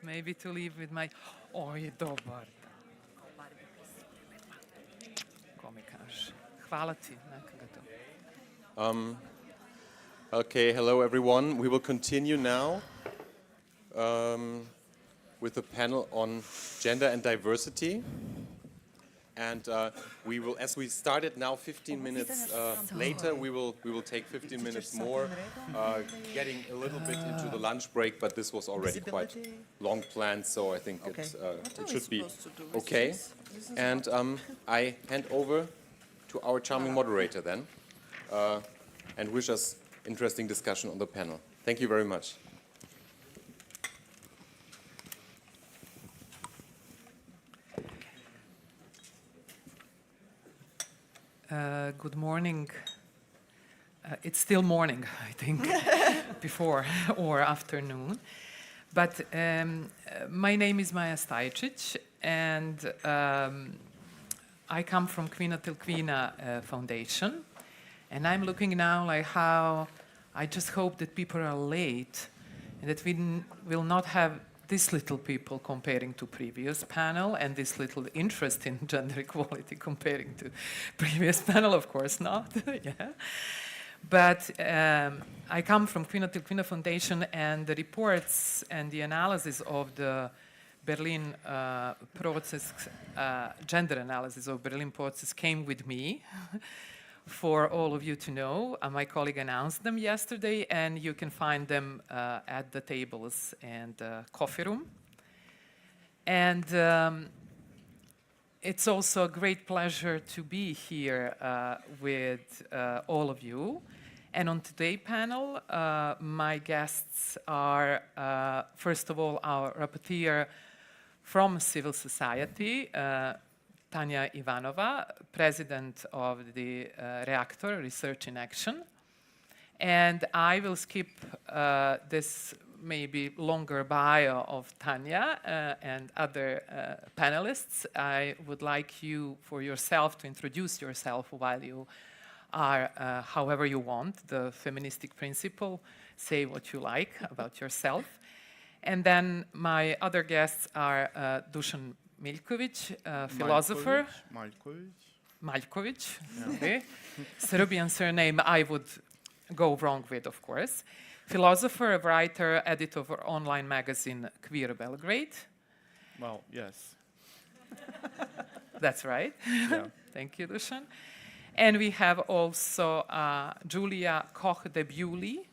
Maybe to leave with my... Oj, dobar. Ko mi kaže? Hvala ti, neka ga to. Okay, hello everyone. We will continue now with a panel on gender and diversity. And we will, as we started now 15 minutes later, we will take 15 minutes more, getting a little bit into the lunch break, but this was already quite long planned, so I think it should be okay. And I hand over to our charming moderator then, and wish us interesting discussion on the panel. Thank you very much. Good morning. It's still morning, I think, before or afternoon. But my name is Maja Stajčić, and I come from Kvina till Kvina Foundation. And I'm looking now like how I just hope that people are late and that we will not have this little people comparing to previous panel and this little interest in gender equality comparing to previous panel, of course not. Yeah. But I come from Kvina till Kvina Foundation, and the reports and the analysis of the Berlin process, gender analysis of Berlin process came with me. For all of you to know, my colleague announced them yesterday, and you can find them at the tables and coffee room. And it's also a great pleasure to be here with all of you. And on today's panel, my guests are, first of all, our rapporteur from civil society, Tanja Ivanova, president of the Reactor Research in Action. And I will skip this maybe longer bio of Tanja and other panelists. I would like you, for yourself, to introduce yourself while you are, however you want, the feministic principle. Say what you like about yourself. And then my other guests are Dušan Miljković, philosopher. Maljković. Okay. Serbian surname I would go wrong with, of course. Philosopher, writer, editor of online magazine Queer Belgrade. Well, yes. That's right. Yeah. Thank you, Dušan. And we have also Julia Koch-de Bewley,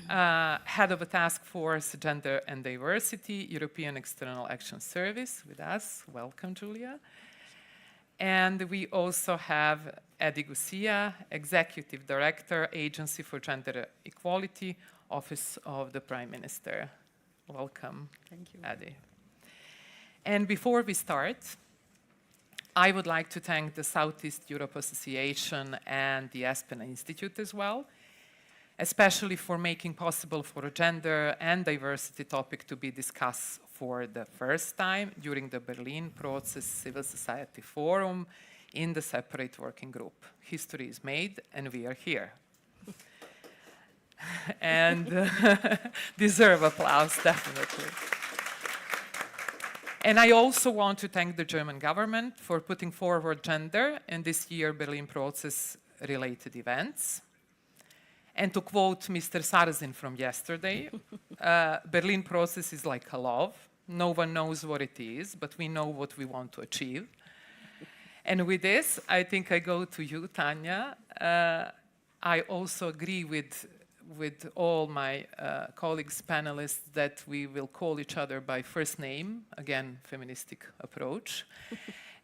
head of a task force, Gender and Diversity, European External Action Service with us. Welcome, Julia. And we also have Eddie Gucia, Executive Director, Agency for Gender Equality, Office of the Prime Minister. Welcome, Thank you. Eddie. And before we start, I would like to thank the Southeast Europe Association and the Aspen Institute as well, especially for making possible for a gender and diversity topic to be discussed for the first time during the Berlin Process Civil Society Forum in the separate working group. History is made, and we are here. And deserve applause, definitely. And I also want to thank the German government for putting forward gender in this year Berlin Process-related events. And to quote Mr. Sarazin from yesterday, Berlin Process is like a love. No one knows what it is, but we know what we want to achieve. And with this, I think I go to you, Tanja. I also agree with all my colleagues, panelists, that we will call each other by first name, again, feministic approach.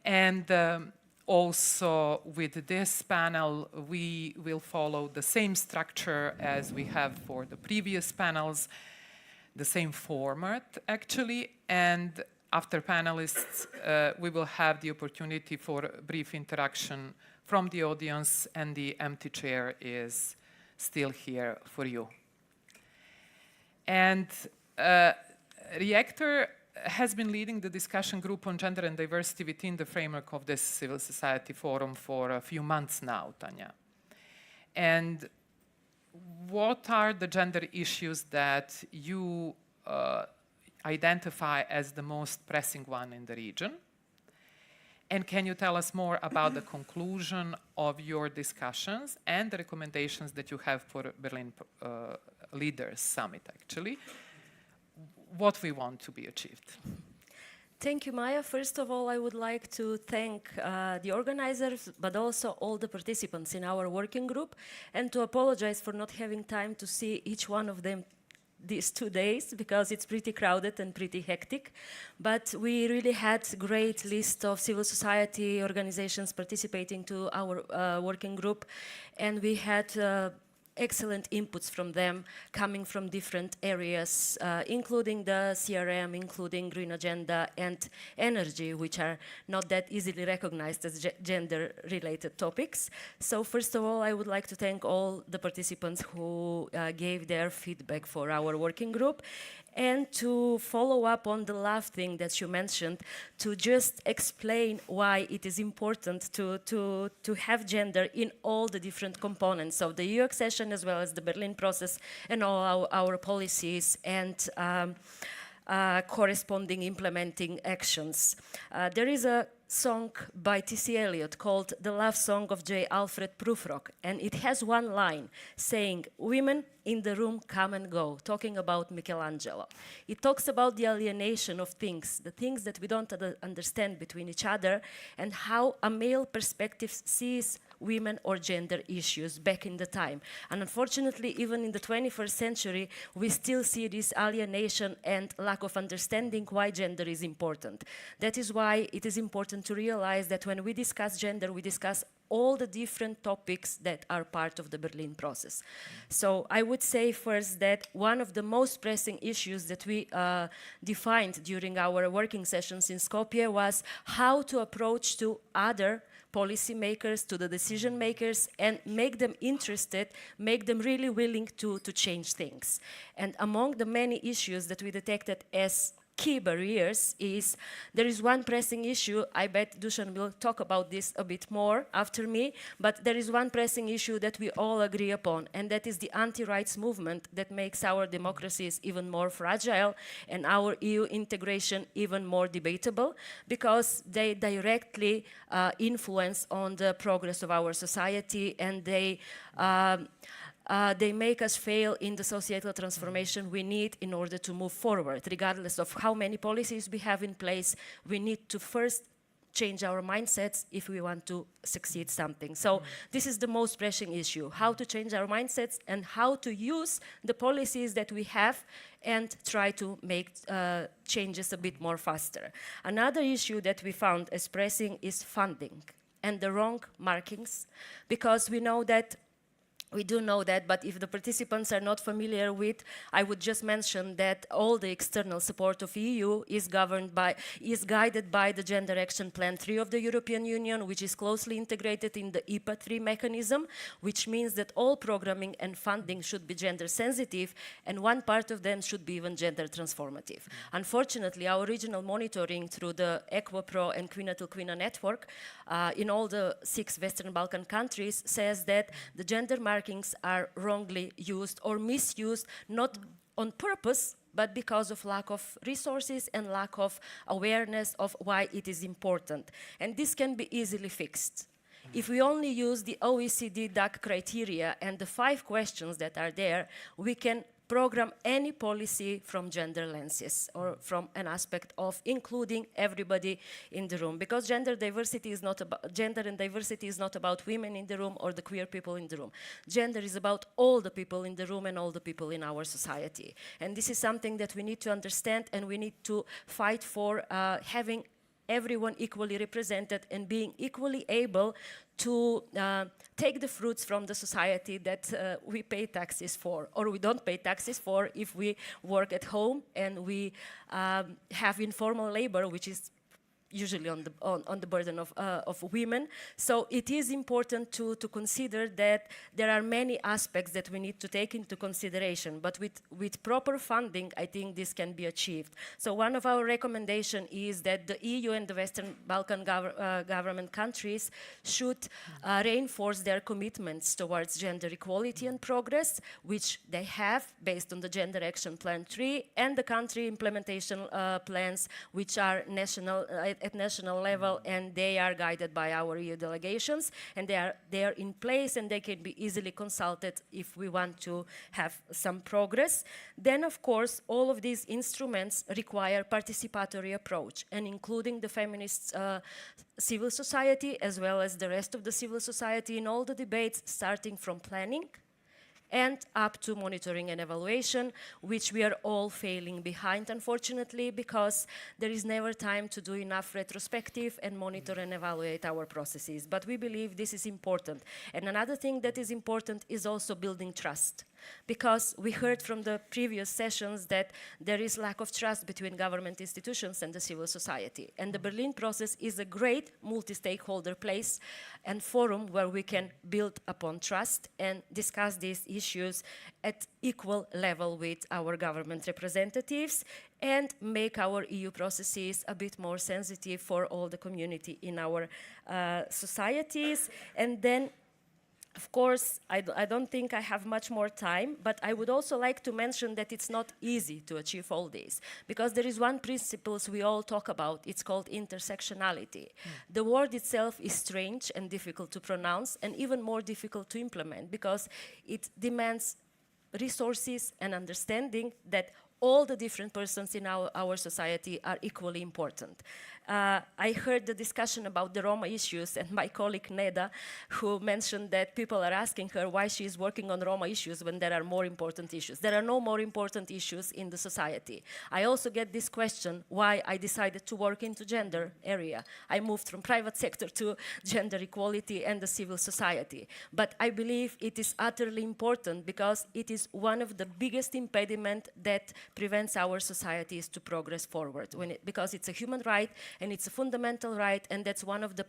And also with this panel, we will follow the same structure as we have for the previous panels, the same format, actually. And after panelists, we will have the opportunity for a brief interaction from the audience, and the empty chair is still here for you. And Reactor has been leading the discussion group on gender and diversity within the framework of this civil society forum for a few months now, Tanja. And what are the gender issues that you identify as the most pressing one in the region? And can you tell us more about the conclusion of your discussions and the recommendations that you have for Berlin Leaders Summit, actually? What we want to be achieved? Thank you, Maya. First of all, I would like to thank the organizers, but also all the participants in our working group, and to apologize for not having time to see each one of them these 2 days, because it's pretty crowded and pretty hectic. But we really had a great list of civil society organizations participating to our working group, and we had excellent inputs from them coming from different areas, including the CRM, including Green Agenda and energy, which are not that easily recognized as gender-related topics. So first of all, I would like to thank all the participants who gave their feedback for our working group. And to follow up on the last thing that you mentioned, to just explain why it is important to have gender in all the different components of the EU accession, as well as the Berlin process and all our policies and corresponding implementing actions. There is a song by T.C. Eliot called The Love Song of J. Alfred Prufrock, and it has one line saying, "Women in the room come and go," talking about Michelangelo. It talks about the alienation of things, the things that we don't understand between each other, and how a male perspective sees women or gender issues back in the time. And unfortunately, even in the 21st century, we still see this alienation and lack of understanding why gender is important. That is why it is important to realize that when we discuss gender, we discuss all the different topics that are part of the Berlin process. So I would say first that one of the most pressing issues that we defined during our working sessions in Skopje was how to approach to other policymakers, to the decision makers, and make them interested, make them really willing to change things. And among the many issues that we detected as key barriers is, there is one pressing issue, I bet Dusan will talk about this a bit more after me, but there is one pressing issue that we all agree upon, and that is the anti-rights movement that makes our democracies even more fragile and our EU integration even more debatable, because they directly influence on the progress of our society, and they make us fail in the societal transformation we need in order to move forward. Regardless of how many policies we have in place, we need to first change our mindsets if we want to succeed something. So this is the most pressing issue, how to change our mindsets and how to use the policies that we have and try to make changes a bit more faster. Another issue that we found as pressing is funding and the wrong markings, because we know that we do know that, but if the participants are not familiar with, I would just mention that all the external support of EU is guided by the Gender Action Plan 3 of the European Union, which is closely integrated in the IPA 3 mechanism, which means that all programming and funding should be gender sensitive, and one part of them should be even gender transformative. Unfortunately, our regional monitoring through the EquaPro and Quina till Quina network in all the 6 Western Balkan countries says that the gender markings are wrongly used or misused, not on purpose, but because of lack of resources and lack of awareness of why it is important. And this can be easily fixed. If we only use the OECD DAC criteria and the 5 questions that are there, we can program any policy from gender lenses or from an aspect of including everybody in the room, because gender and diversity is not about women in the room or the queer people in the room. Gender is about all the people in the room and all the people in our society. And this is something that we need to understand, and we need to fight for having everyone equally represented and being equally able to take the fruits from the society that we pay taxes for, or we don't pay taxes for if we work at home and we have informal labor, which is usually on the burden of women. So it is important to consider that there are many aspects that we need to take into consideration, but with proper funding, I think this can be achieved. So one of our recommendations is that the EU and the Western Balkan government countries should reinforce their commitments towards gender equality and progress, which they have based on the Gender Action Plan 3 and the country implementation plans, which are at national level, and they are guided by our EU delegations, and they are in place, and they can be easily consulted if we want to have some progress. Then, of course, all of these instruments require participatory approach, and including the feminist civil society as well as the rest of the civil society in all the debates, starting from planning and up to monitoring and evaluation, which we are all failing behind, unfortunately, because there is never time to do enough retrospective and monitor and evaluate our processes. But we believe this is important. And another thing that is important is also building trust, because we heard from the previous sessions that there is lack of trust between government institutions and the civil society. And the Berlin process is a great multi-stakeholder place and forum where we can build upon trust and discuss these issues at equal level with our government representatives and make our EU processes a bit more sensitive for all the community in our societies. And then, of course, I don't think I have much more time, but I would also like to mention that it's not easy to achieve all this, because there is one principle we all talk about. It's called intersectionality. The word itself is strange and difficult to pronounce, and even more difficult to implement, because it demands resources and understanding that all the different persons in our society are equally important. I heard the discussion about the Roma issues, and my colleague Neda, who mentioned that people are asking her why she is working on Roma issues when there are more important issues. There are no more important issues in the society. I also get this question, why I decided to work into gender area. I moved from private sector to gender equality and the civil society. But I believe it is utterly important, because it is one of the biggest impediments that prevents our societies to progress forward, because it's a human right and it's a fundamental right, and that's one of the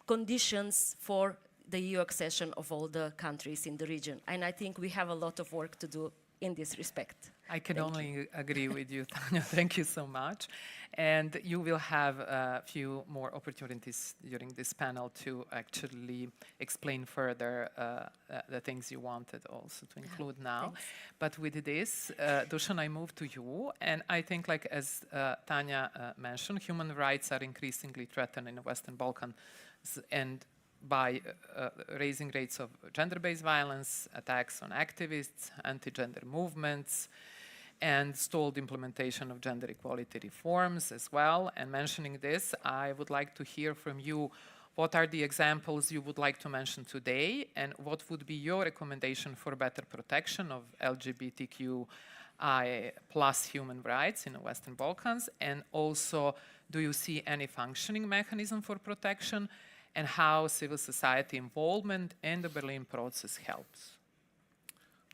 conditions for the EU accession of all the countries in the region. And I think we have a lot of work to do in this respect. I can only agree with you, Tanya. Thank you so much. And you will have a few more opportunities during this panel to actually explain further the things you wanted also to include now. Thanks. But with this, Dusan, I move to you. And I think, like as Tanya mentioned, human rights are increasingly threatened in the Western Balkans, and by raising rates of gender-based violence, attacks on activists, anti-gender movements, and stalled implementation of gender equality reforms as well. And mentioning this, I would like to hear from you, what are the examples you would like to mention today, and what would be your recommendation for better protection of LGBTQI plus human rights in the Western Balkans? And also, do you see any functioning mechanism for protection, and how civil society involvement in the Berlin process helps?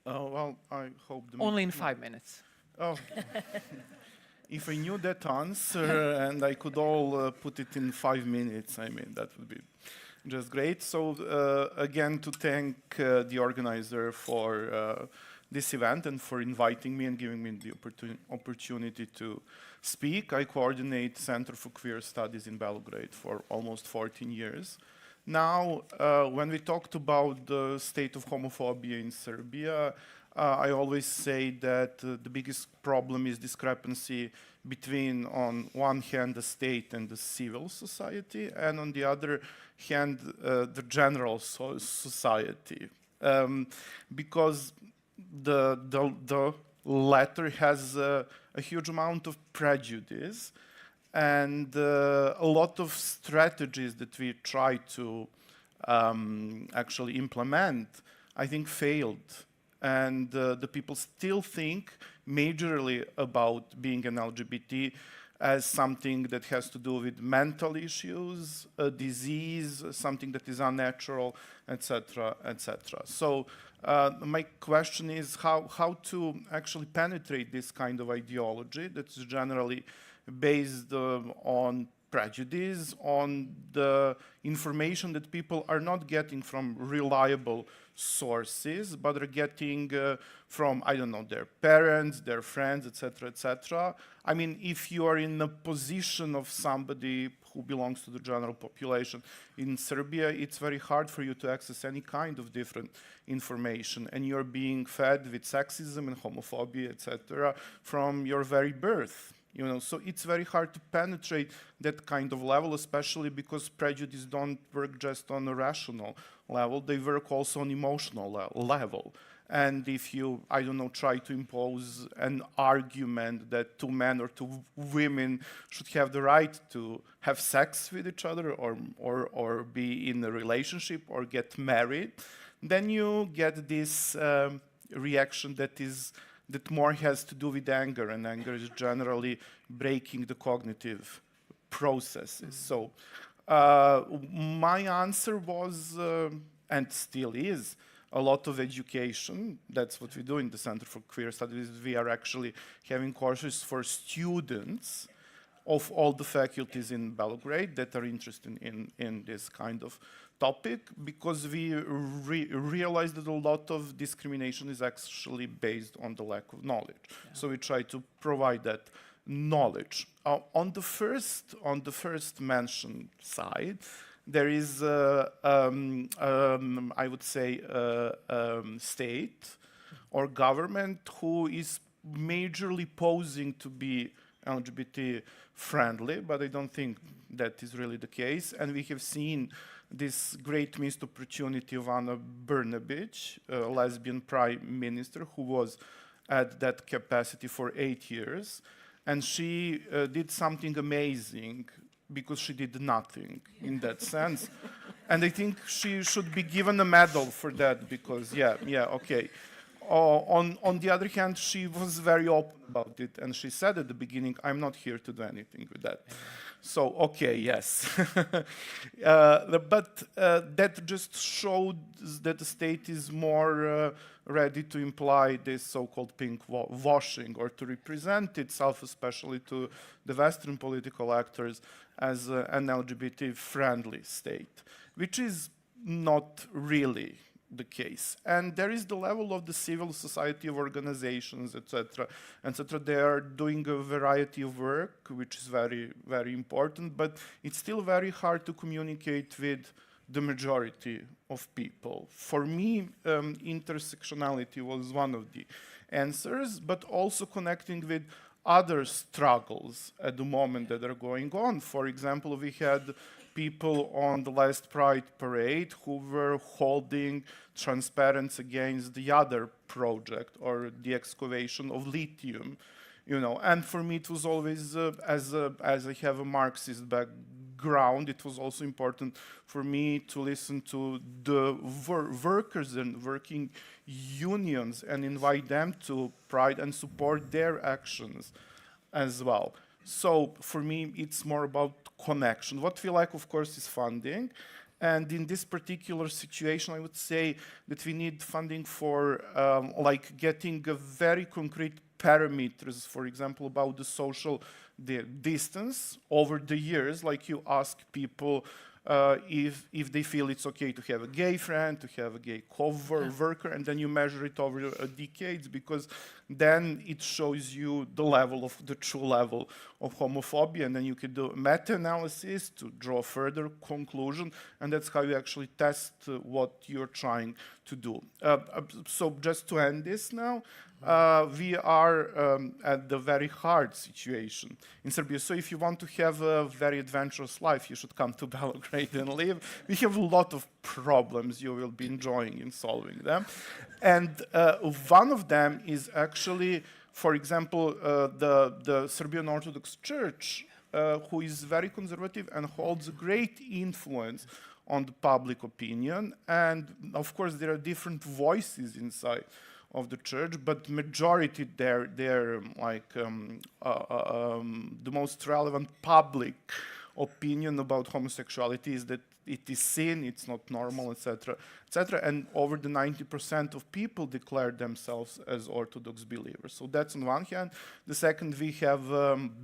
Well, I hope Only in 5 minutes. Oh, if I knew that answer and I could all put it in 5 minutes, I mean, that would be just great. So again, to thank the organizer for this event and for inviting me and giving me the opportunity to speak. I coordinate Center for Queer Studies in Belgrade for almost 14 years. Now, when we talked about the state of homophobia in Serbia, I always say that the biggest problem is discrepancy between, on one hand, the state and the civil society, and on the other hand, the general society. Because the latter has a huge amount of prejudice, and a lot of strategies that we try to actually implement, I think, failed. And the people still think majorly about being an LGBT as something that has to do with mental issues, a disease, something that is unnatural, etc., etc. So my question is how to actually penetrate this kind of ideology that's generally based on prejudice, on the information that people are not getting from reliable sources, but are getting from, I don't know, their parents, their friends, etc., etc. I mean, if you are in the position of somebody who belongs to the general population in Serbia, it's very hard for you to access any kind of different information, and you're being fed with sexism and homophobia, etc., from your very birth. You know, so it's very hard to penetrate that kind of level, especially because prejudice don't work just on a rational level, they work also on emotional level. And if you, I don't know, try to impose an argument that two men or two women should have the right to have sex with each other or be in a relationship or get married, then you get this reaction that more has to do with anger, and anger is generally breaking the cognitive processes. So my answer was, and still is, a lot of education. That's what we do in the Center for Queer Studies. We are actually having courses for students of all the faculties in Belgrade that are interested in this kind of topic, because we realized that a lot of discrimination is actually based on the lack of knowledge. Yeah. So we try to provide that knowledge. On the first mentioned side, there is, I would say, state or government who is majorly posing to be LGBT friendly, but I don't think that is really the case. And we have seen this great missed opportunity of Ana Brnabić, a lesbian prime minister who was at that capacity for 8 years. And she did something amazing because she did nothing in that sense. And I think she should be given a medal for that because, okay. On the other hand, she was very open about it, and she said at the beginning, I'm not here to do anything with that. So, okay, yes. But that just showed that the state is more ready to imply this so-called pink washing, or to represent itself, especially to the Western political actors, as an LGBT-friendly state, which is not really the case. And there is the level of the civil society of organizations, etc., etc. They are doing a variety of work, which is very, very important, but it's still very hard to communicate with the majority of people. For me, intersectionality was one of the answers, but also connecting with other struggles at the moment that are going on. For example, we had people on the last Pride parade who were holding transparents against the other project, or the excavation of lithium, you know. And for me, it was always, as I have a Marxist background, it was also important for me to listen to the workers and working unions and invite them to Pride and support their actions as well. So for me, it's more about connection. What we lack, of course, is funding. And in this particular situation, I would say that we need funding for like getting a very concrete parameters, for example, about the social distance over the years. Like you ask people if they feel it's okay to have a gay friend, to have a gay co-worker, and then you measure it over decades, because then it shows you the level of the true level of homophobia, and then you can do meta-analysis to draw further conclusion, and that's how you actually test what you're trying to do. So just to end this now, we are at the very hard situation in Serbia. So if you want to have a very adventurous life, you should come to Belgrade and live. We have a lot of problems. You will be enjoying in solving them. And one of them is actually, for example, the Serbian Orthodox Church, who is very conservative and holds a great influence on the public opinion. And of course, there are different voices inside of the church, but majority they're like the most relevant public opinion about homosexuality is that it is sin, it's not normal, etc., etc. And over the 90% of people declare themselves as Orthodox believers. So that's on one hand. The second, we have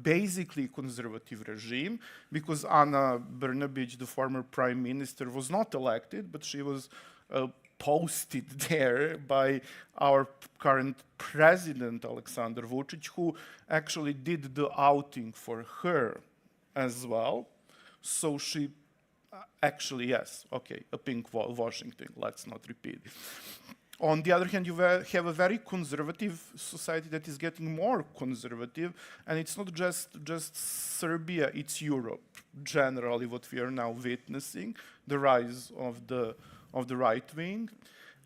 basically conservative regime, because Ana Brnabić, the former prime minister, was not elected, but she was posted there by our current president, Alexander Vučić, who actually did the outing for her as well. So she actually, yes, okay, a pink Washington, let's not repeat it. On the other hand, you have a very conservative society that is getting more conservative, and it's not just Serbia, it's Europe, generally what we are now witnessing, the rise of the right wing.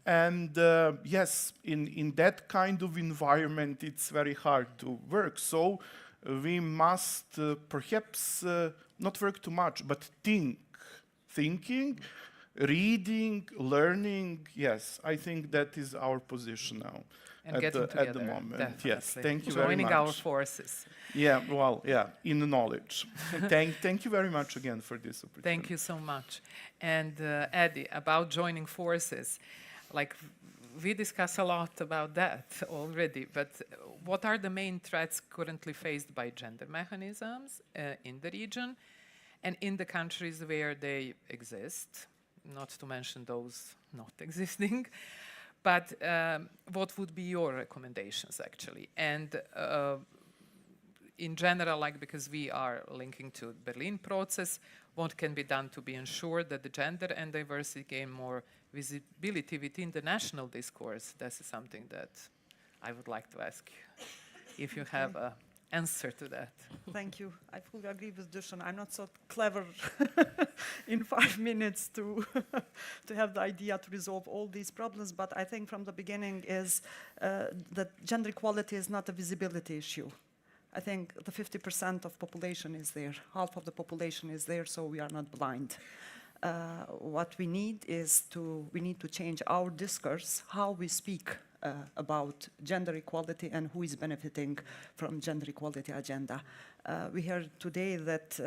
And yes, in that kind of environment, it's very hard to work. So we must perhaps not work too much, but thinking, reading, learning. Yes, I think that is our position now And at getting together, the moment. definitely. Yes, thank you very much. Joining our forces. Yeah, well, yeah, in the knowledge. Thank you very much again for this opportunity. Thank you so much. And Eddie, about joining forces, like we discuss a lot about that already, but what are the main threats currently faced by gender mechanisms in the region and in the countries where they exist, not to mention those not existing, but what would be your recommendations actually? And in general, like because we are linking to Berlin process, what can be done to be ensured that the gender and diversity gain more visibility within the national discourse? This is something that I would like to ask you, if you have an answer to that. Thank you. I fully agree with Dusan. I'm not so clever in 5 minutes to to have the idea to resolve all these problems, but I think from the beginning is that gender equality is not a visibility issue. I think the 50% of population is there, half of the population is there, so we are not blind. What we need is we need to change our discourse, how we speak about gender equality and who is benefiting from gender equality agenda. We heard today that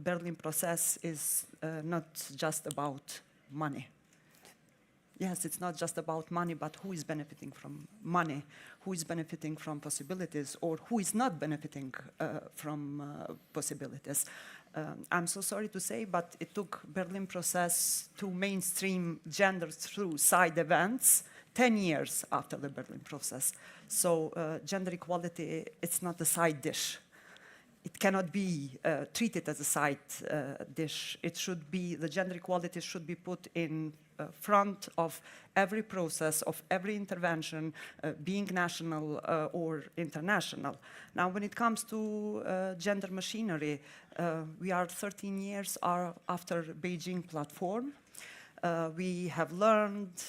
Berlin process is not just about money. Yes, it's not just about money, but who is benefiting from money, who is benefiting from possibilities, or who is not benefiting from possibilities. I'm so sorry to say, but it took Berlin process to mainstream gender through side events 10 years after the Berlin process. So gender equality, it's not a side dish. It cannot be treated as a side dish. It should be, the gender equality should be put in front of every process, of every intervention, being national or international. Now, when it comes to gender machinery, we are 13 years after Beijing platform. We have learned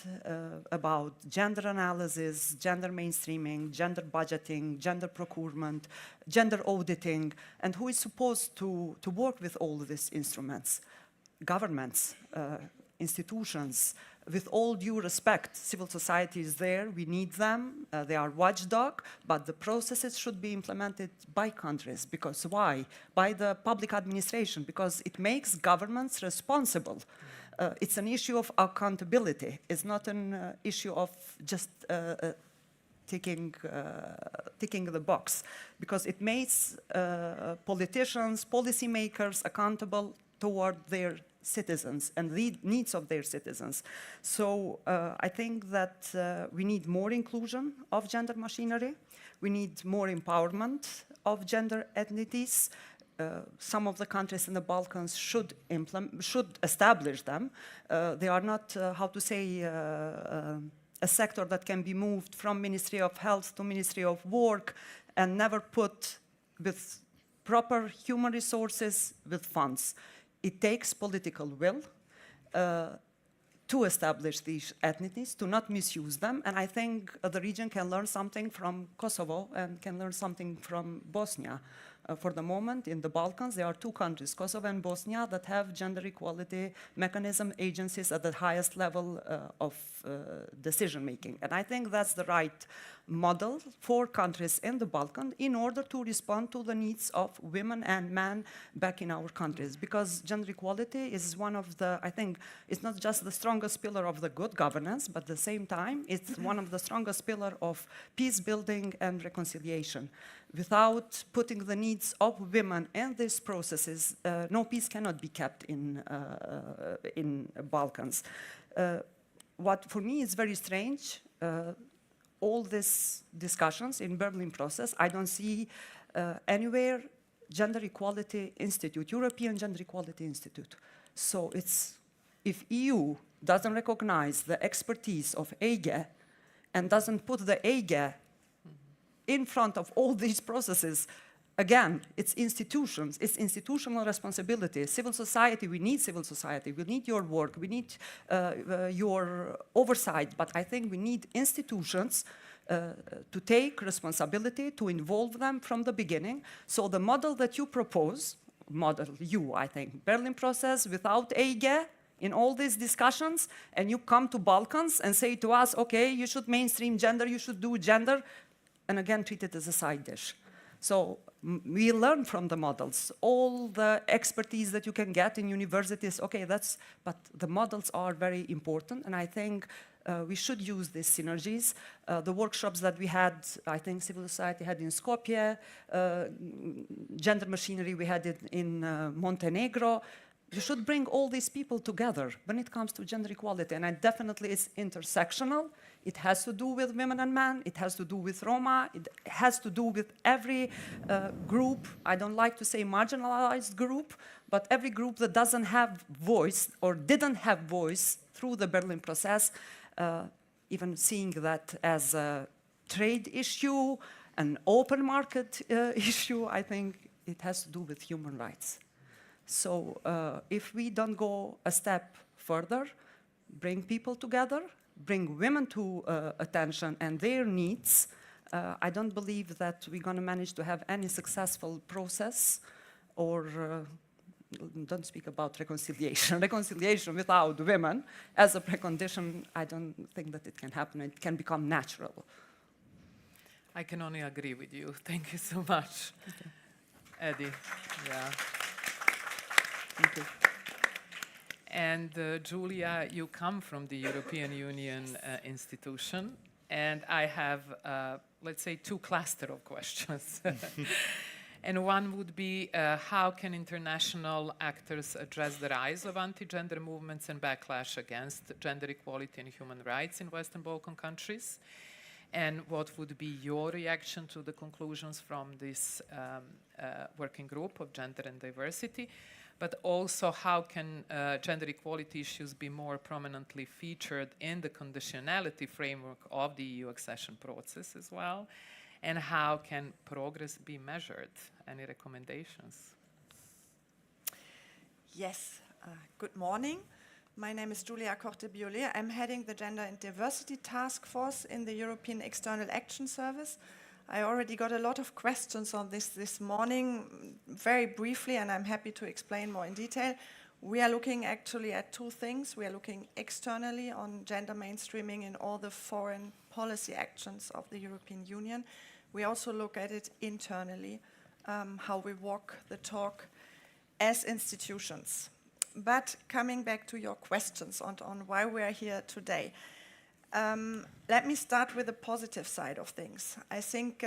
about gender analysis, gender mainstreaming, gender budgeting, gender procurement, gender auditing, and who is supposed to work with all of these instruments? Governments, institutions. With all due respect, civil society is there, we need them, they are watchdog, but the processes should be implemented by countries. Because why? By the public administration, because it makes governments responsible. It's an issue of accountability. It's not an issue of just ticking the box, because it makes politicians, policymakers accountable toward their citizens and the needs of their citizens. So I think that we need more inclusion of gender machinery. We need more empowerment of gender entities. Some of the countries in the Balkans should establish them. They are not, how to say, a sector that can be moved from Ministry of Health to Ministry of Work and never put with proper human resources, with funds. It takes political will to establish these ethnities, to not misuse them, and I think the region can learn something from Kosovo and can learn something from Bosnia. For the moment, in the Balkans, there are 2 countries, Kosovo and Bosnia, that have gender equality mechanism agencies at the highest level of decision-making. And I think that's the right model for countries in the Balkans in order to respond to the needs of women and men back in our countries. Because gender equality is one of the, I think, it's not just the strongest pillar of the good governance, but at the same time, it's one of the strongest pillar of peace building and reconciliation. Without putting the needs of women in these processes, no peace cannot be kept in Balkans. What for me is very strange, all these discussions in Berlin process, I don't see anywhere Gender Equality Institute, European Gender Equality Institute. So it's, if EU doesn't recognize the expertise of EGE and doesn't put the EGE in front of all these processes, again, it's institutions, it's institutional responsibility. Civil society, we need civil society, we need your work, we need your oversight, but I think we need institutions to take responsibility, to involve them from the beginning. So the model that you propose, I think, Berlin process without EGE in all these discussions, and you come to Balkans and say to us, okay, you should mainstream gender, you should do gender, and again, treat it as a side dish. So we learn from the models. All the expertise that you can get in universities, okay, but the models are very important, and I think we should use these synergies. The workshops that we had, I think civil society had in Skopje, gender machinery we had it in Montenegro. You should bring all these people together when it comes to gender equality, and definitely it's intersectional. It has to do with women and men, it has to do with Roma, it has to do with every group, I don't like to say marginalized group, but every group that doesn't have voice or didn't have voice through the Berlin process, even seeing that as a trade issue, an open market issue, I think it has to do with human rights. So if we don't go a step further, bring people together, bring women to attention and their needs, I don't believe that we're going to manage to have any successful process or don't speak about reconciliation. Reconciliation without women as a precondition, I don't think that it can happen. It can become natural. I can only agree with you. Thank you so much, Eddie. Yeah. Thank you. And Julia, you come from the European Union institution, and I have, let's say, 2 cluster of questions. And one would be, how can international actors address the rise of anti-gender movements and backlash against gender equality and human rights in Western Balkan countries? And what would be your reaction to the conclusions from this working group of gender and diversity? But also, how can gender equality issues be more prominently featured in the conditionality framework of the EU accession process as well? And how can progress be measured? Any recommendations? Yes, good morning. My name is Julia Corte-Biolay. I'm heading the Gender and Diversity Task Force in the European External Action Service. I already got a lot of questions on this morning, very briefly, and I'm happy to explain more in detail. We are looking actually at 2 things. We are looking externally on gender mainstreaming in all the foreign policy actions of the European Union. We also look at it internally, how we walk the talk as institutions. But coming back to your questions on why we are here today, let me start with the positive side of things. I think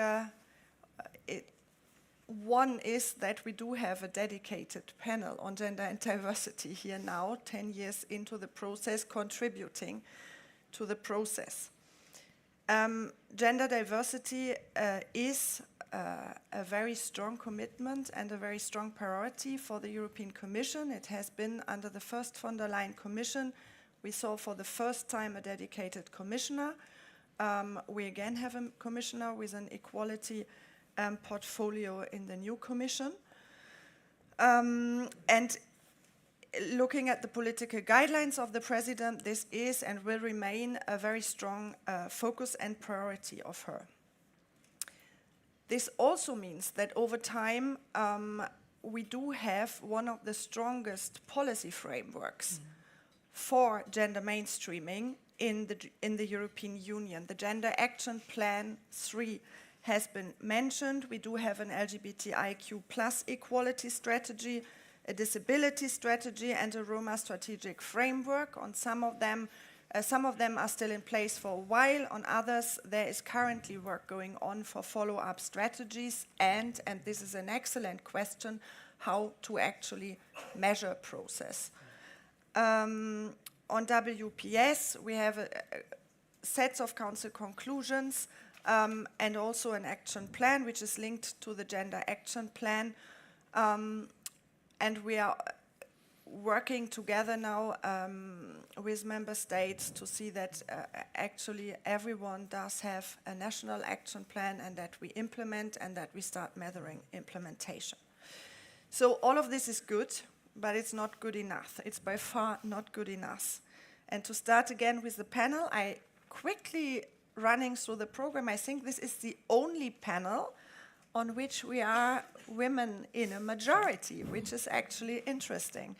one is that we do have a dedicated panel on gender and diversity here now, 10 years into the process, contributing to the process. Gender diversity is a very strong commitment and a very strong priority for the European Commission. It has been under the first von der Leyen Commission. We saw for the first time a dedicated commissioner. We again have a commissioner with an equality portfolio in the new commission. And looking at the political guidelines of the president, this is and will remain a very strong focus and priority of her. This also means that over time, we do have one of the strongest policy frameworks for gender mainstreaming in the European Union. The Gender Action Plan 3 has been mentioned. We do have an LGBTIQ plus equality strategy, a disability strategy, and a Roma strategic framework. On some of them are still in place for a while. On others, there is currently work going on for follow-up strategies and this is an excellent question, how to actually measure process. On WPS, we have sets of council conclusions and also an action plan, which is linked to the Gender Action Plan. And we are working together now with member states to see that actually everyone does have a national action plan and that we implement and that we start measuring implementation. So all of this is good, but it's not good enough. It's by far not good enough. And to start again with the panel, I quickly running through the program, I think this is the only panel on which we are women in a majority, which is actually interesting.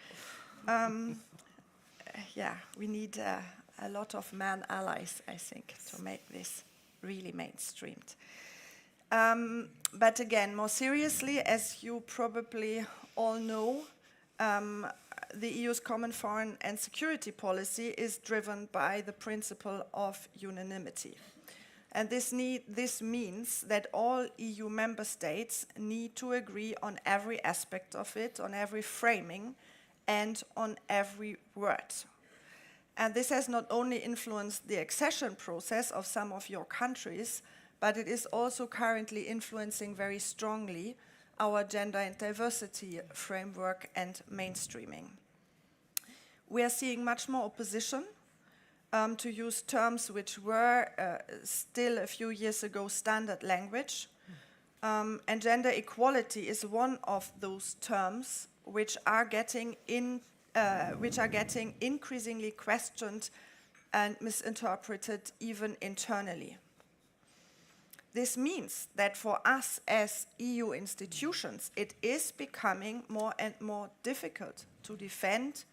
Yeah, we need a lot of man allies, I think, to make this really mainstreamed. But again, more seriously, as you probably all know, the EU's common foreign and security policy is driven by the principle of unanimity. And this means that all EU member states need to agree on every aspect of it, on every framing, and on every word. And this has not only influenced the accession process of some of your countries, but it is also currently influencing very strongly our gender and diversity framework and mainstreaming. We are seeing much more opposition to use terms which were still a few years ago standard language. And gender equality is one of those terms which are getting increasingly questioned and misinterpreted even internally. This means that for us as EU institutions, it is becoming more and more difficult to defend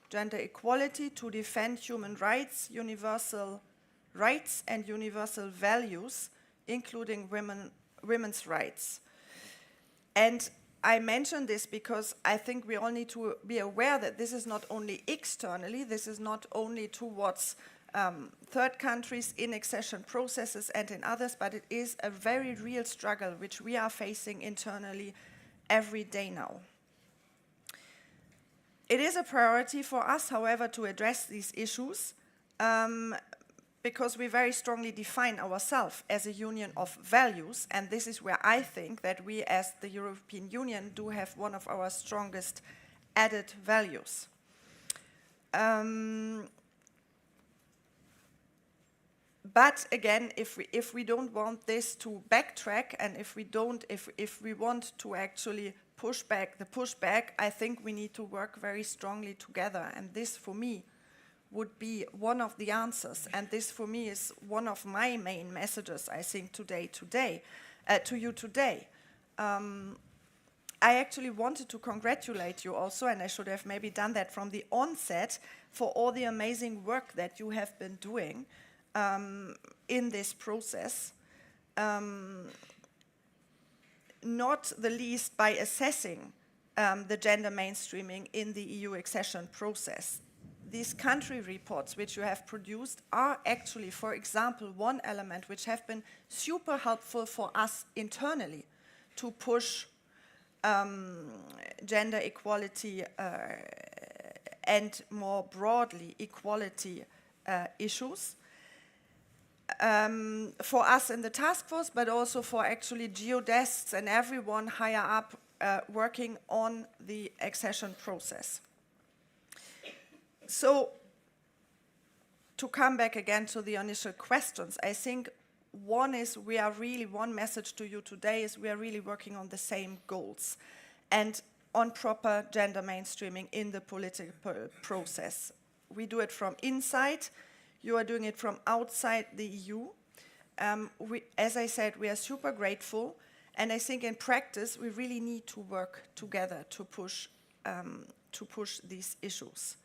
gender equality, to defend human rights, universal rights and universal values, including women's rights. And I mention this because I think we all need to be aware that this is not only externally, this is not only towards third countries in accession processes and in others, but it is a very real struggle which we are facing internally every day now. It is a priority for us, however, to address these issues because we very strongly define ourselves as a union of values, and this is where I think that we as the European Union do have one of our strongest added values. But again, if we don't want this to backtrack, and if we want to actually push back the pushback, I think we need to work very strongly together. And this, for me, would be one of the answers. And this, for me, is one of my main messages, I think, to you today. I actually wanted to congratulate you also, and I should have maybe done that from the onset, for all the amazing work that you have been doing in this process, not the least by assessing the gender mainstreaming in the EU accession process. These country reports which you have produced are actually, for example, one element which have been super helpful for us internally to push gender equality and more broadly equality issues. For us in the task force, but also for actually geodesks and everyone higher up working on the accession process. So, to come back again to the initial questions, I think one message to you today is we are really working on the same goals and on proper gender mainstreaming in the political process. We do it from inside. You are doing it from outside the EU. As I said, we are super grateful, And I think in practice, we really need to work together to push these issues.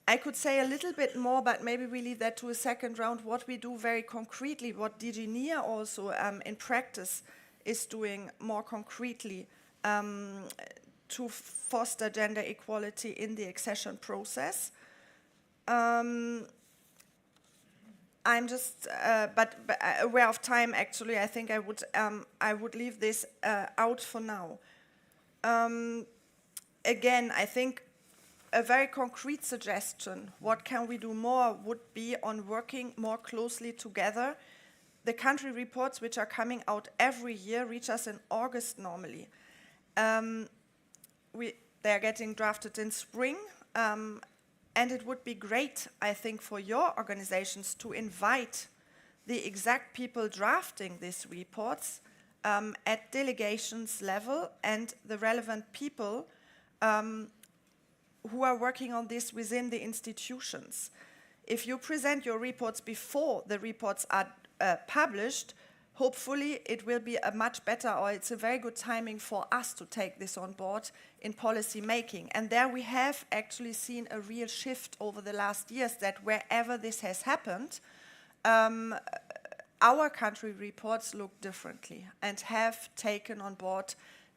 I could say a little bit more, but maybe we leave that to a second round. What we do very concretely, what DG NEAR also in practice is doing more concretely to foster gender equality in the accession process. I'm just, but aware of time. Actually, I think I would leave this out for now. Again, I think a very concrete suggestion, what can we do more, would be on working more closely together. The country reports, which are coming out every year, reach us in August normally. They are getting drafted in spring, and it would be great, I think, for your organizations to invite the exact people drafting these reports at delegations level and the relevant people who are working on this within the institutions. If you present your reports before the reports are published, hopefully it will be a much better, or it's a very good timing for us to take this on board in policy making. And there we have actually seen a real shift over the last years, that wherever this has happened, our country reports look differently and have taken on board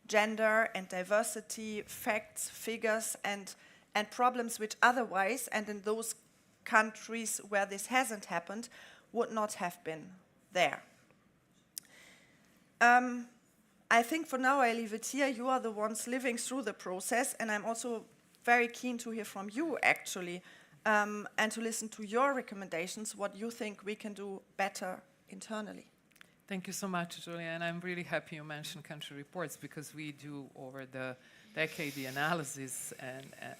gender and diversity, facts, figures, and problems which otherwise, and in those countries where this hasn't happened, would not have been there. I think for now I leave it here. You are the ones living through the process, and I'm also very keen to hear from you, actually, and to listen to your recommendations, what you think we can do better internally. Thank you so much, Julia, and I'm really happy you mentioned country reports, because we do over the decade the analysis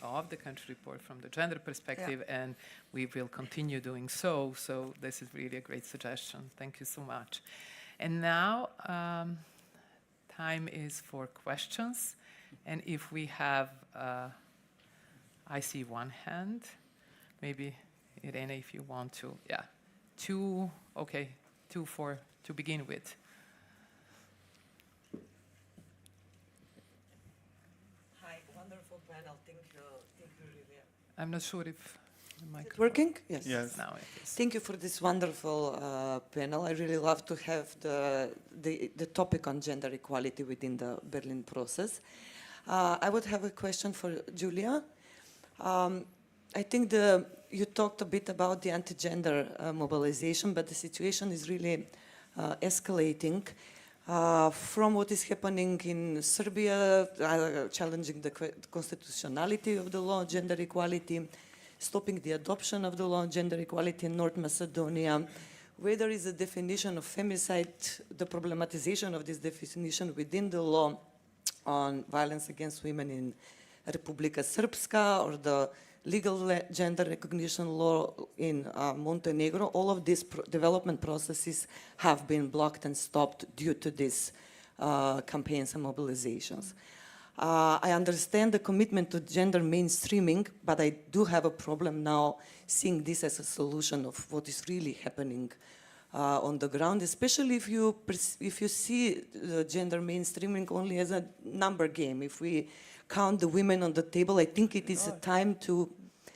of the country report from the gender perspective, and we will continue doing so. So this is really a great suggestion. Thank you so much. And now time is for questions, and if we have, I see one hand, maybe Irene, if you want to, two, okay, two to begin with. Hi, wonderful panel. Thank you really. I'm not sure if the mic Working? Yes. Yes. now it is. Thank you for this wonderful panel. I really love to have the topic on gender equality within the Berlin process. I would have a question for Julia. I think you talked a bit about the anti-gender mobilization, but the situation is really escalating from what is happening in Serbia, challenging the constitutionality of the law on gender equality, stopping the adoption of the law on gender equality in North Macedonia, where there is a definition of femicide, the problematization of this definition within the law on violence against women in Republika Srpska, or the legal gender recognition law in Montenegro. All of these development processes have been blocked and stopped due to these campaigns and mobilizations. I understand the commitment to gender mainstreaming, but I do have a problem now seeing this as a solution of what is really happening on the ground, especially if you see the gender mainstreaming only as a number game. If we count the women on the table, I think it is a time to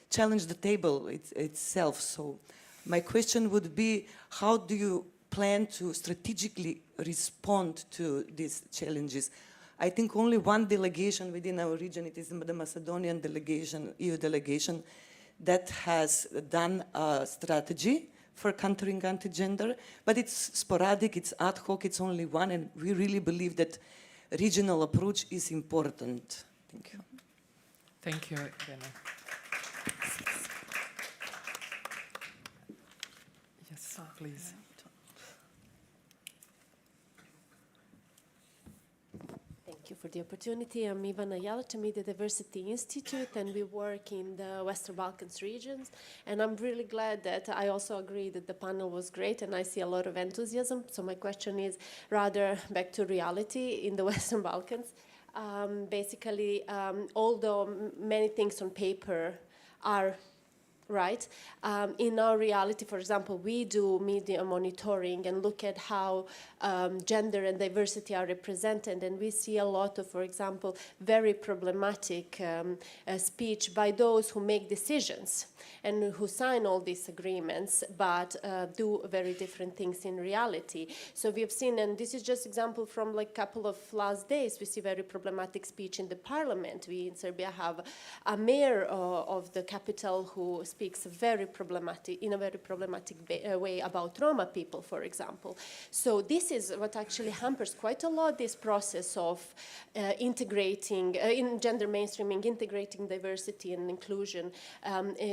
challenge the table itself. So my question would be, how do you plan to strategically respond to these challenges? I think only one delegation within our region, it is the Macedonian delegation, EU delegation, that has done a strategy for countering anti-gender, but it's sporadic, it's ad hoc, it's only one, and we really believe that regional approach is important. Thank you. Thank you, Irene. Yes, please. Thank you for the opportunity. I'm Ivana Jalic, I'm at the Diversity Institute, and we work in the Western Balkans regions. And I'm really glad that I also agree that the panel was great, and I see a lot of enthusiasm. So my question is rather back to reality in the Western Balkans. Basically, although many things on paper are right? In our reality, for example, we do media monitoring and look at how gender and diversity are represented, and we see a lot of, for example, very problematic speech by those who make decisions and who sign all these agreements, but do very different things in reality. So we have seen, and this is just example from like a couple of last days, we see very problematic speech in the parliament. We in Serbia have a mayor of the capital who speaks in a very problematic way about Roma people, for example. So this is what actually hampers quite a lot this process of integrating, in gender mainstreaming, integrating diversity and inclusion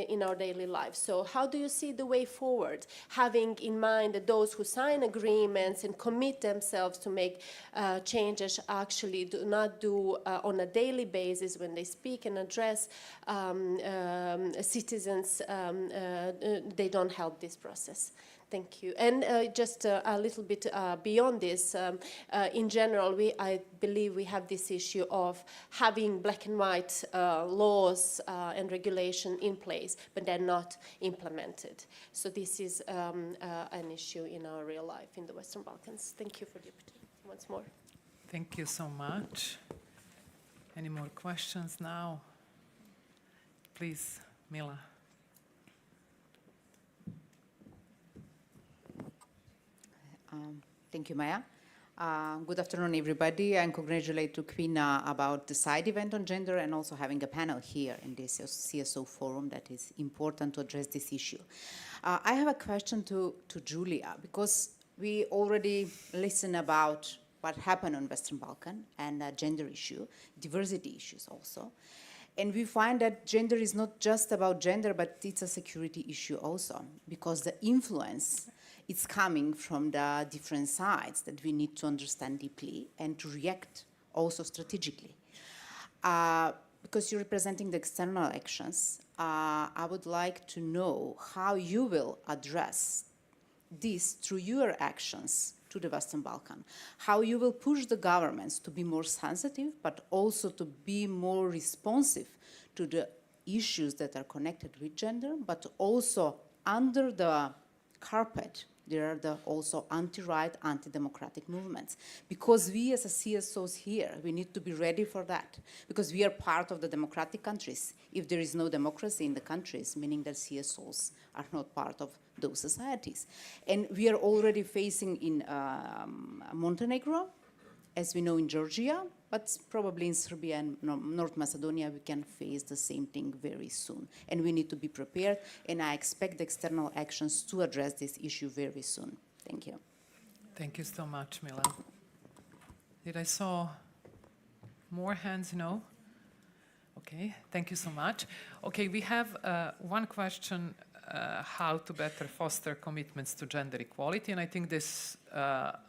in our daily lives. So how do you see the way forward, having in mind that those who sign agreements and commit themselves to make changes actually do not do on a daily basis when they speak and address citizens, they don't help this process. Thank you. And just a little bit beyond this, in general, I believe we have this issue of having black and white laws and regulation in place, but they're not implemented. So this is an issue in our real life in the Western Balkans. Thank you for the opportunity once more. Thank you so much. Any more questions now? Please, Mila. Thank you, Maya. Good afternoon, everybody, and congratulate to Kvina about the side event on gender and also having a panel here in this CSO forum that is important to address this issue. I have a question to Julia, because we already listened about what happened on Western Balkan and gender issue, diversity issues also. And we find that gender is not just about gender, but it's a security issue also, because the influence it's coming from the different sides that we need to understand deeply and to react also strategically. Because you're representing the external actions, I would like to know how you will address this through your actions to the Western Balkan, how you will push the governments to be more sensitive, but also to be more responsive to the issues that are connected with gender, but also under the carpet, there are also anti-right, anti-democratic movements. Because we as a CSOs here, we need to be ready for that. Because we are part of the democratic countries. If there is no democracy in the countries, meaning that CSOs are not part of those societies. And we are already facing in Montenegro, as we know in Georgia, but probably in Serbia and North Macedonia, we can face the same thing very soon. And we need to be prepared, and I expect the external actions to address this issue very soon. Thank you. Thank you so much, Mila. Did I saw more hands? No? Okay, thank you so much. Okay, we have one question, how to better foster commitments to gender equality, and I think this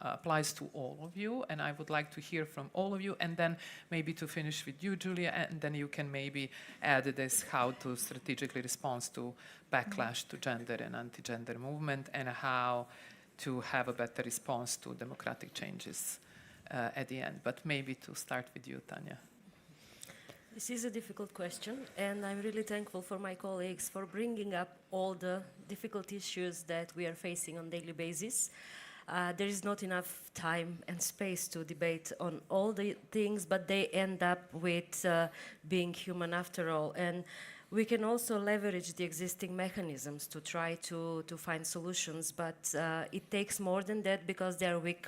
applies to all of you, and I would like to hear from all of you, and then maybe to finish with you, Julia, and then you can maybe add this, how to strategically respond to backlash to gender and anti-gender movement, and how to have a better response to democratic changes at the end. But maybe to start with you, Tanya. This is a difficult question, and I'm really thankful for my colleagues for bringing up all the difficult issues that we are facing on a daily basis. There is not enough time and space to debate on all the things, but they end up with being human after all. And we can also leverage the existing mechanisms to try to find solutions, but it takes more than that because they are weak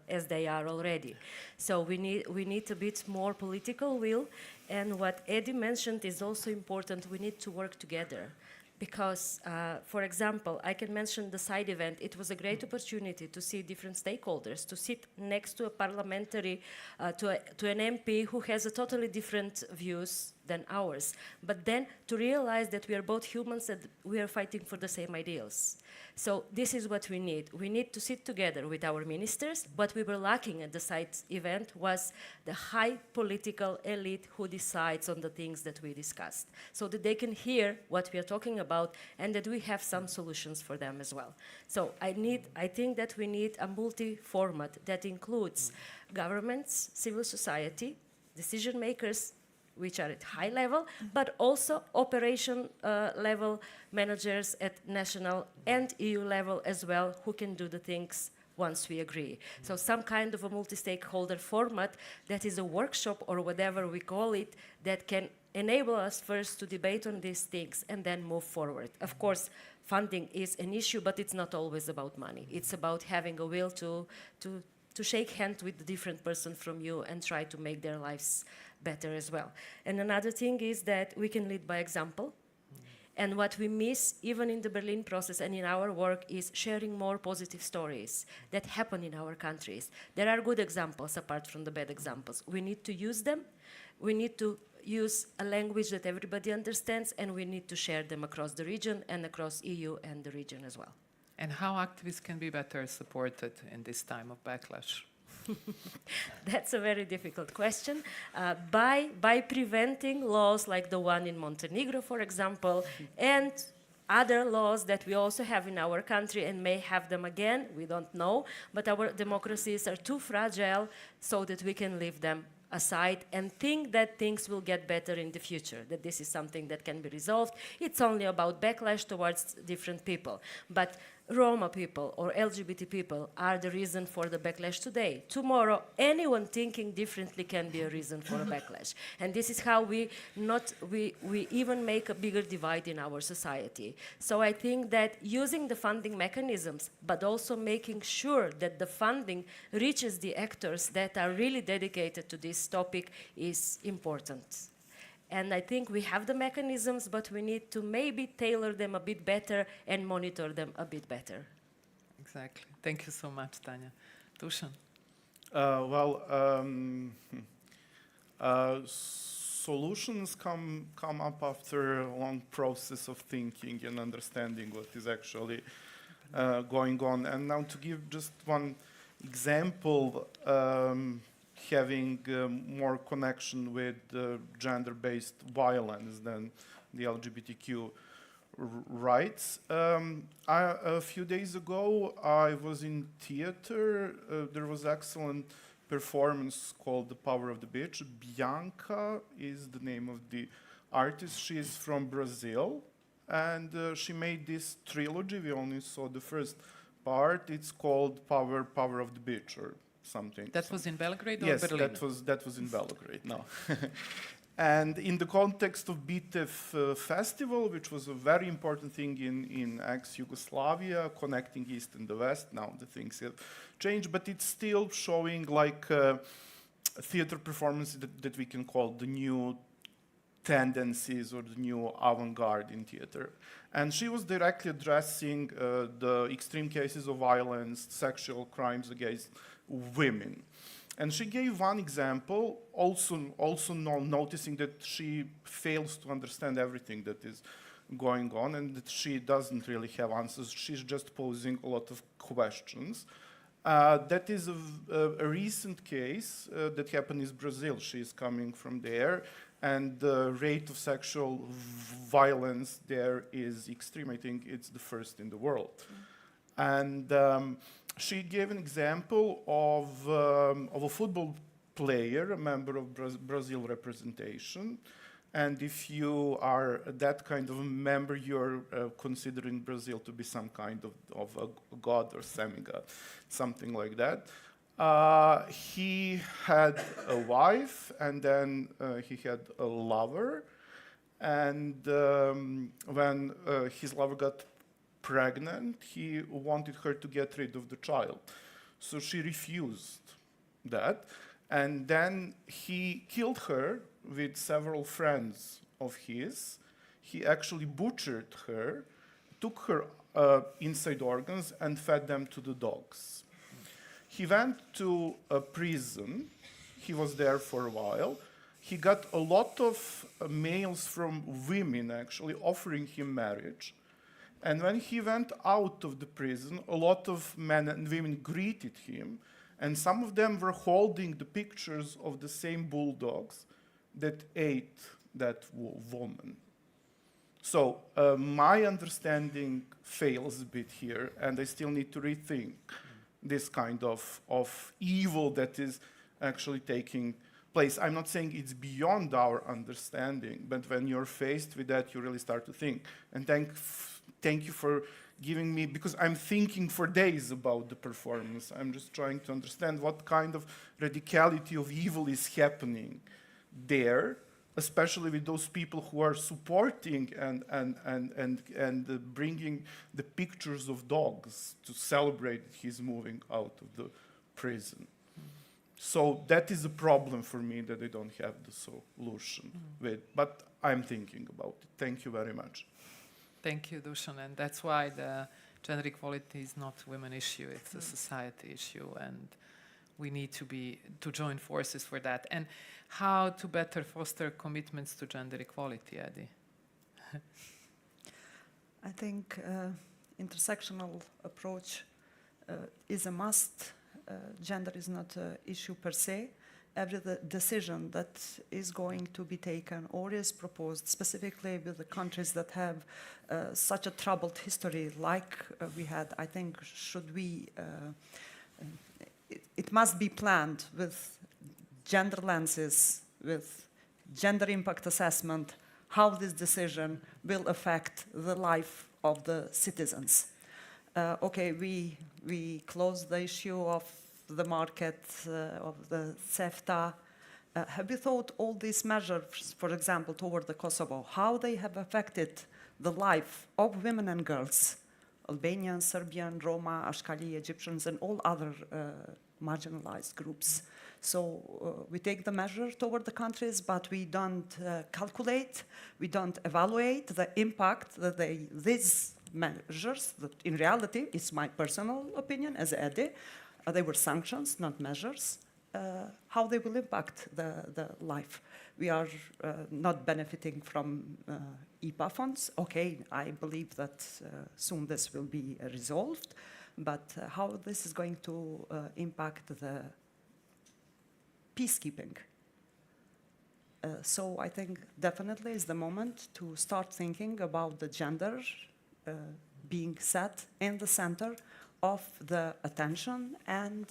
as they are already. So we need a bit more political will, and what Eddie mentioned is also important. We need to work together. Because, for example, I can mention the side event. It was a great opportunity to see different stakeholders, to sit next to a parliamentary, to an MP who has a totally different views than ours. But then to realize that we are both humans and we are fighting for the same ideals. So this is what we need. We need to sit together with our ministers. What we were lacking at the side event was the high political elite who decides on the things that we discussed, so that they can hear what we are talking about and that we have some solutions for them as well. So I think that we need a multi-format that includes governments, civil society, decision makers, which are at high level, but also operation level managers at national and EU level as well, who can do the things once we agree. So some kind of a multi-stakeholder format that is a workshop or whatever we call it, that can enable us first to debate on these things and then move forward. Of course, funding is an issue, but it's not always about money. It's about having a will to shake hands with the different person from you and try to make their lives better as well. And another thing is that we can lead by example. And what we miss, even in the Berlin process and in our work, is sharing more positive stories that happen in our countries. There are good examples apart from the bad examples. We need to use them. We need to use a language that everybody understands, and we need to share them across the region and across EU and the region as well. And how activists can be better supported in this time of backlash? That's a very difficult question. By preventing laws like the one in Montenegro, for example, and other laws that we also have in our country and may have them again, we don't know, but our democracies are too fragile so that we can leave them aside and think that things will get better in the future, that this is something that can be resolved. It's only about backlash towards different people. But Roma people or LGBT people are the reason for the backlash today. Tomorrow, anyone thinking differently can be a reason for a backlash. And this is how we even make a bigger divide in our society. So I think that using the funding mechanisms, but also making sure that the funding reaches the actors that are really dedicated to this topic is important. And I think we have the mechanisms, but we need to maybe tailor them a bit better and monitor them a bit better. Exactly. Thank you so much, Tanya. Dusan. Solutions come up after a long process of thinking and understanding what is actually going on. And now to give just one example, having more connection with gender-based violence than the LGBTQ rights. A few days ago, I was in theater. There was excellent performance called The Power of the Beach. Bianca is the name of the artist. She is from Brazil, and she made this trilogy. We only saw the first part. It's called Power of the Beach, or something. That was in Belgrade or yes, Berlin? that was in Belgrade. No, and in the context of BITEF festival, which was a very important thing in ex-Yugoslavia, connecting East and the West. Now the things have changed, but it's still showing like theater performance that we can call the new tendencies or the new avant-garde in theater. And she was directly addressing the extreme cases of violence, sexual crimes against women. And she gave one example, also noticing that she fails to understand everything that is going on and that she doesn't really have answers. She's just posing a lot of questions. That is a recent case that happened in Brazil. She's coming from there, and the rate of sexual violence there is extreme. I think it's the first in the world. And she gave an example of a football player, a member of Brazil representation. And if you are that kind of a member, you're considering Brazil to be some kind of a god or semi-god, something like that. He had a wife, and then he had a lover. And when his lover got pregnant, he wanted her to get rid of the child. So she refused that. And then he killed her with several friends of his. He actually butchered her, took her inside organs, and fed them to the dogs. He went to a prison. He was there for a while. He got a lot of mails from women, actually, offering him marriage. And when he went out of the prison, a lot of men and women greeted him, and some of them were holding the pictures of the same bulldogs that ate that woman. So my understanding fails a bit here, and I still need to rethink this kind of evil that is actually taking place. I'm not saying it's beyond our understanding, but when you're faced with that, you really start to think. And thank you for giving me, because I'm thinking for days about the performance. I'm just trying to understand what kind of radicality of evil is happening there, especially with those people who are supporting and bringing the pictures of dogs to celebrate his moving out of the prison. So that is a problem for me that I don't have the solution with, but I'm thinking about it. Thank you very much. Thank you, Dusan, and that's why the gender equality is not a women issue, it's a society issue, and we need to join forces for that. And how to better foster commitments to gender equality, Adi? I think intersectional approach is a must. Gender is not an issue per se. Every decision that is going to be taken or is proposed, specifically with the countries that have such a troubled history like we had, I think it must be planned with gender lenses, with gender impact assessment, how this decision will affect the life of the citizens. Okay, we closed the issue of the market, of the CEFTA. Have you thought all these measures, for example, toward the Kosovo, how they have affected the life of women and girls, Albanians, Serbian, Roma, Ashkali, Egyptians, and all other marginalized groups? So we take the measure toward the countries, but we don't calculate, we don't evaluate the impact that these measures, that in reality, it's my personal opinion as Edi, they were sanctions, not measures, how they will impact the life. We are not benefiting from IPA funds. Okay, I believe that soon this will be resolved, but how this is going to impact the peacekeeping. So I think definitely is the moment to start thinking about the gender being set in the center of the attention, and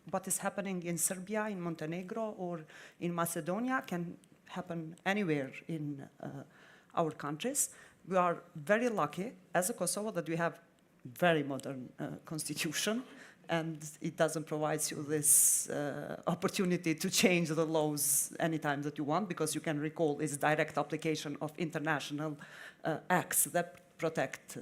what is happening in Serbia, in Montenegro, or in Macedonia can happen anywhere in our countries. We are very lucky as a Kosovo that we have very modern constitution, and it doesn't provide you this opportunity to change the laws anytime that you want, because you can recall its direct application of international acts that protect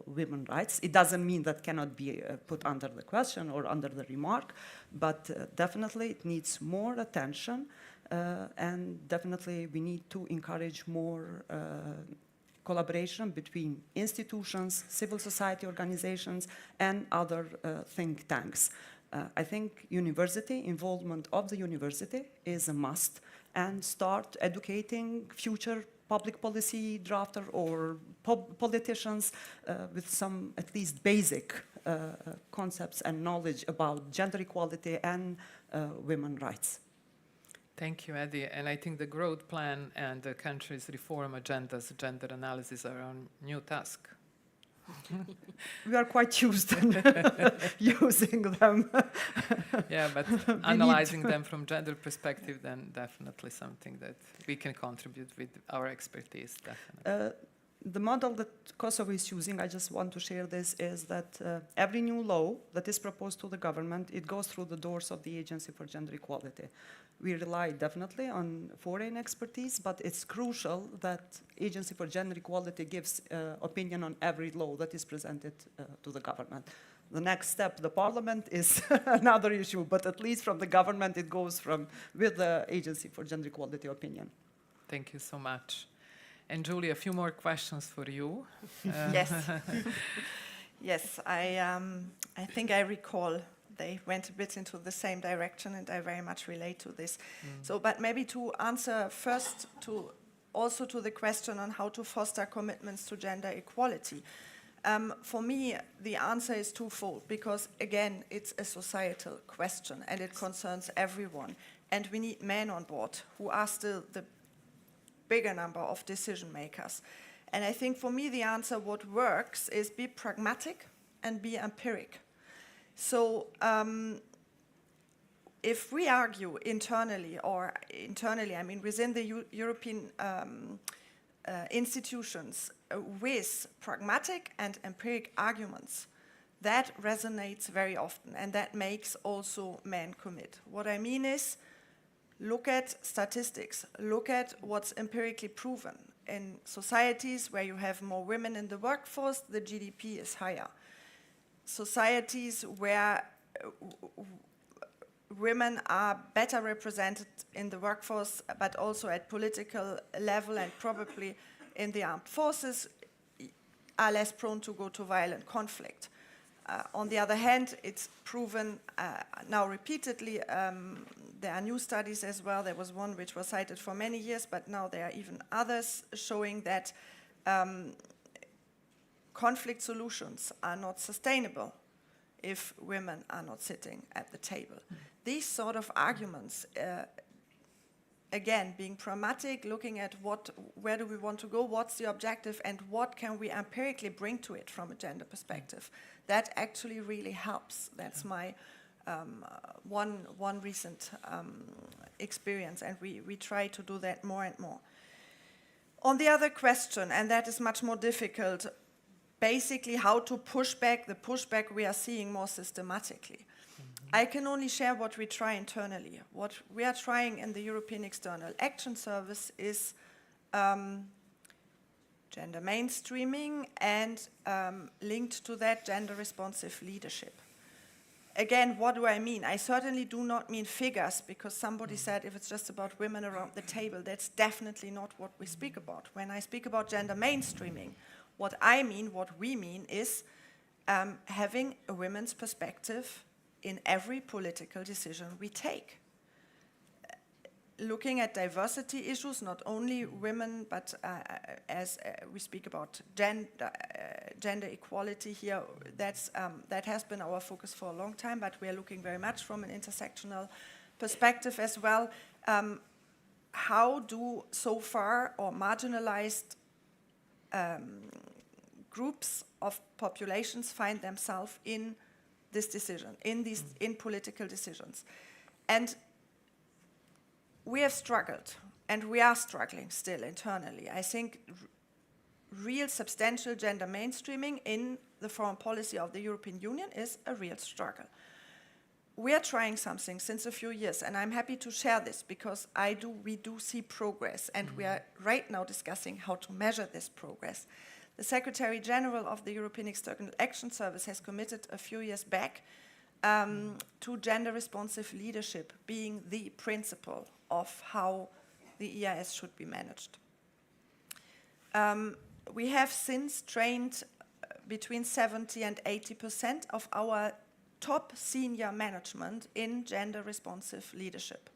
women's rights. It doesn't mean that cannot be put under the question or under the remark, but definitely it needs more attention, and definitely we need to encourage more collaboration between institutions, civil society organizations, and other think tanks. I think involvement of the university is a must, and start educating future public policy drafter or politicians with some at least basic concepts and knowledge about gender equality and women's rights. Thank you, Edi. And I think the growth plan and the country's reform agendas, gender analysis are our new task. We are quite used to using them. Yeah, but analyzing them from gender perspective, then definitely something that we can contribute with our expertise, definitely. The model that Kosovo is using, I just want to share this, is that every new law that is proposed to the government, it goes through the doors of the Agency for Gender Equality. We rely definitely on foreign expertise, but it's crucial that Agency for Gender Equality gives opinion on every law that is presented to the government. The next step, the parliament, is another issue, but at least from the government it goes with the Agency for Gender Equality opinion. Thank you so much. And Julie, a few more questions for you. Yes. Yes, I think I recall they went a bit into the same direction, and I very much relate to this. So, but maybe to answer first also to the question on how to foster commitments to gender equality. For me, the answer is twofold, because again, it's a societal question and it concerns everyone. And we need men on board who are still the bigger number of decision makers. And I think for me the answer, what works, is be pragmatic and be empiric. So if we argue internally, I mean within the European institutions with pragmatic and empiric arguments, that resonates very often, and that makes also men commit. What I mean is, look at statistics, look at what's empirically proven. In societies where you have more women in the workforce, the GDP is higher. Societies where women are better represented in the workforce, but also at political level and probably in the armed forces, are less prone to go to violent conflict. On the other hand, it's proven now repeatedly, there are new studies as well. There was one which was cited for many years, but now there are even others showing that conflict solutions are not sustainable if women are not sitting at the table. These sort of arguments, again, being pragmatic, looking at where do we want to go, what's the objective, and what can we empirically bring to it from a gender perspective, that actually really helps. That's my one recent experience, and we try to do that more and more. On the other question, and that is much more difficult, basically how to push back the pushback we are seeing more systematically. I can only share what we try internally. What we are trying in the European External Action Service is gender mainstreaming and linked to that gender responsive leadership. Again, what do I mean? I certainly do not mean figures, because somebody said if it's just about women around the table, that's definitely not what we speak about. When I speak about gender mainstreaming, what we mean is having a women's perspective in every political decision we take. Looking at diversity issues, not only women, but as we speak about gender equality here, that has been our focus for a long time, but we are looking very much from an intersectional perspective as well. How do so far or marginalized groups of populations find themselves in this decision, in political decisions? And we have struggled, and we are struggling still internally. I think real substantial gender mainstreaming in the foreign policy of the European Union is a real struggle. We are trying something since a few years, and I'm happy to share this because we do see progress, and we are right now discussing how to measure this progress. The Secretary General of the European External Action Service has committed a few years back to gender responsive leadership being the principle of how the EIS should be managed. We have since trained between 70 and 80% of our top senior management in gender responsive leadership.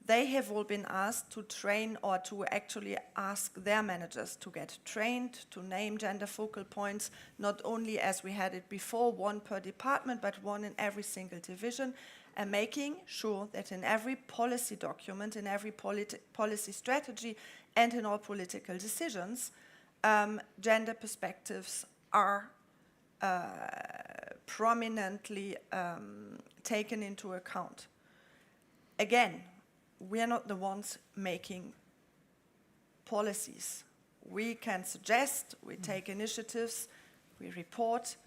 They have all been asked to train or to actually ask their managers to get trained, to name gender focal points, not only as we had it before, one per department, but one in every single division, and making sure that in every policy document, in every policy strategy, and in all political decisions, gender perspectives are prominently taken into account. Again, we are not the ones making policies. We can suggest, we take initiatives, we report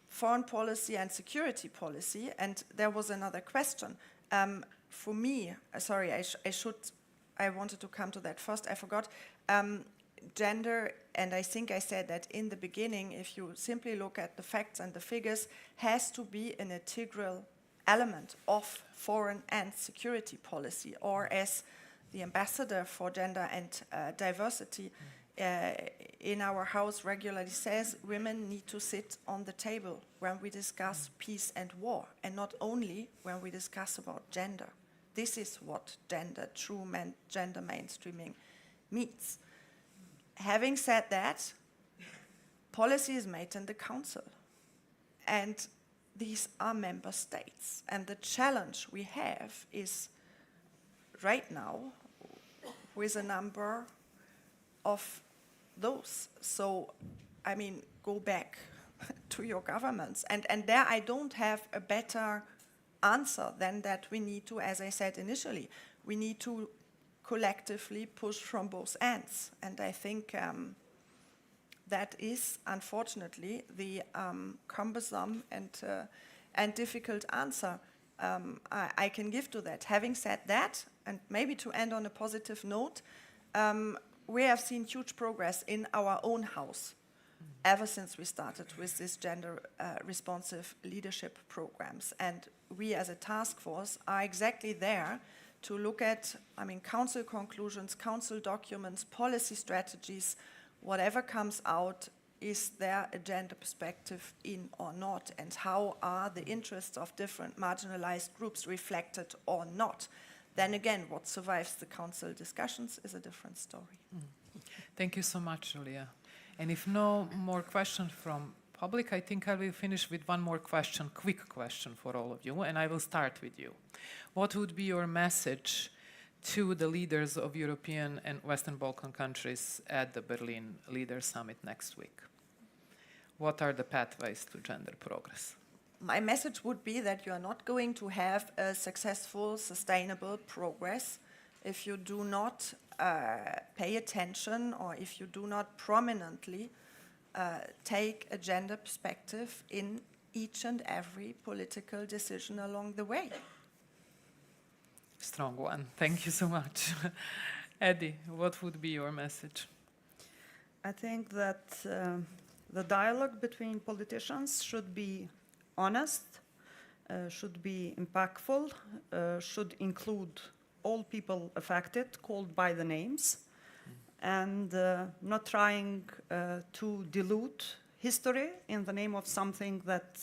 foreign policy and security policy. And there was another question. For me, sorry, I wanted to come to that first, I forgot. Gender, and I think I said that in the beginning, if you simply look at the facts and the figures, has to be an integral element of foreign and security policy, or as the ambassador for gender and diversity in our house regularly says, women need to sit on the table when we discuss peace and war, and not only when we discuss about gender. This is what true gender mainstreaming means. Having said that, policy is made in the Council, and these are member states. And the challenge we have is right now with a number of those. So, I mean, go back to your governments. And there I don't have a better answer, then that we need to, as I said initially, we need to collectively push from both ends. And I think that is, unfortunately, the cumbersome and difficult answer I can give to that. Having said that, and maybe to end on a positive note, we have seen huge progress in our own house ever since we started with this gender responsive leadership programs. And we as a task force are exactly there to look at, council conclusions, council documents, policy strategies, whatever comes out, is there a gender perspective in or not? And how are the interests of different marginalized groups reflected or not? Then again, what survives the council discussions is a different story. Thank you so much, Julia. And if no more questions from public, I think I will finish with one more question, quick question for all of you, and I will start with you. What would be your message to the leaders of European and Western Balkan countries at the Berlin Leaders Summit next week? What are the pathways to gender progress? My message would be that you are not going to have a successful, sustainable progress if you do not pay attention, or if you do not prominently take a gender perspective in each and every political decision along the way. Strong one. Thank you so much. Eddie, what would be your message? I think that the dialogue between politicians should be honest, should be impactful, should include all people affected, called by the names, and not trying to dilute history in the name of something that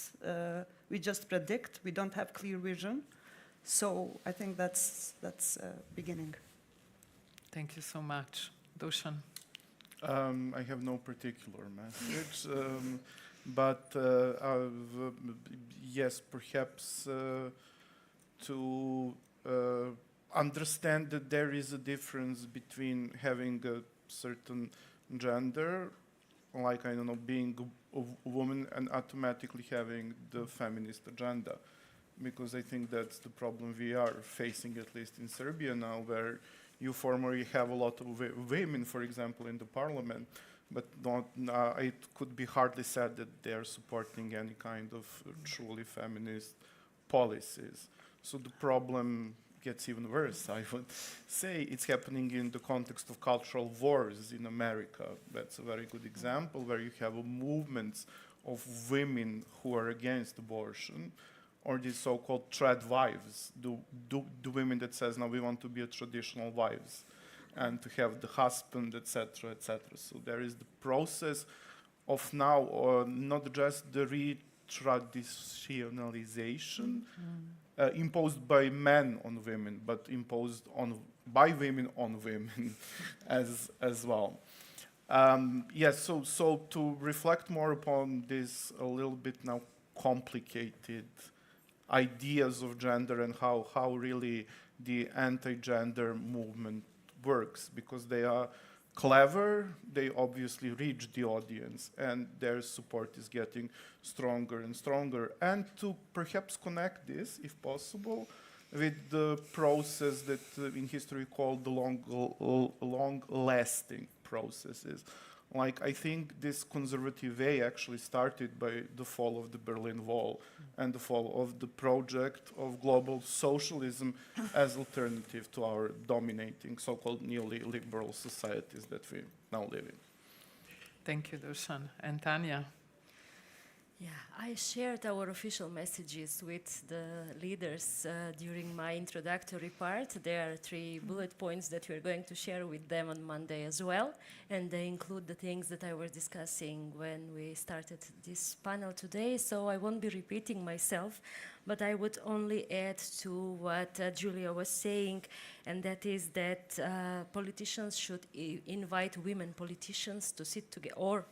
we just predict. We don't have clear vision. So I think that's beginning. Thank you so much. Dusan? I have no particular message, but yes, perhaps to understand that there is a difference between having a certain gender, like, I don't know, being a woman, and automatically having the feminist agenda. Because I think that's the problem we are facing, at least in Serbia now, where you formally have a lot of women, for example, in the parliament, but not, it could be hardly said that they are supporting any kind of truly feminist policies. So the problem gets even worse, I would say. It's happening in the context of cultural wars in America. That's a very good example, where you have movements of women who are against abortion, or these so-called trad wives, the women that says, no, we want to be a traditional wives, and to have the husband, etc., etc. So there is the process of now, not just the re-traditionalization imposed by men on women, but imposed by women on women as well. Yes, so to reflect more upon this a little bit now complicated ideas of gender and how really the anti-gender movement works, because they are clever, they obviously reach the audience, and their support is getting stronger and stronger. And to perhaps connect this, if possible, with the process that in history called the long-lasting processes. Like, I think this conservative way actually started by the fall of the Berlin Wall and the fall of the project of global socialism as alternative to our dominating so-called neoliberal societies that we now live in. Thank you, Dusan. And Tanya? Yeah, I shared our official messages with the leaders during my introductory part. There are 3 bullet points that we're going to share with them on Monday as well, and they include the things that I was discussing when we started this panel today, so I won't be repeating myself, but I would only add to what Julia was saying, and that is that politicians should invite women politicians to sit together, or